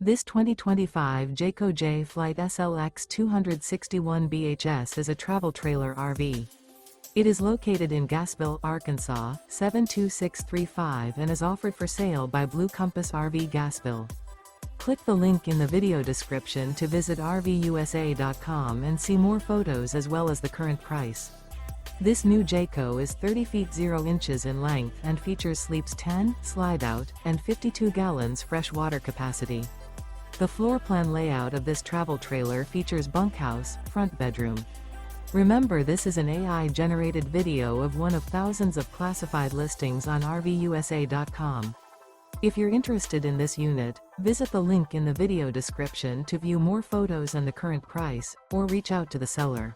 This 2025 Jayco Jay Flight SLX 261 BHS is a travel trailer RV. It is located in Gassville, Arkansas, 72635 and is offered for sale by Blue Compass RV Gassville. Click the link in the video description to visit RVUSA.com and see more photos as well as the current price. This new Jayco is 30 feet 0 inches in length and features sleeps 10, Slideout, and 52 gallons fresh water capacity. The floor plan layout of this travel trailer features bunkhouse, front bedroom. Remember, this is an AI-generated video of one of thousands of classified listings on RVUSA.com. If you're interested in this unit, visit the link in the video description to view more photos and the current price, or reach out to the seller.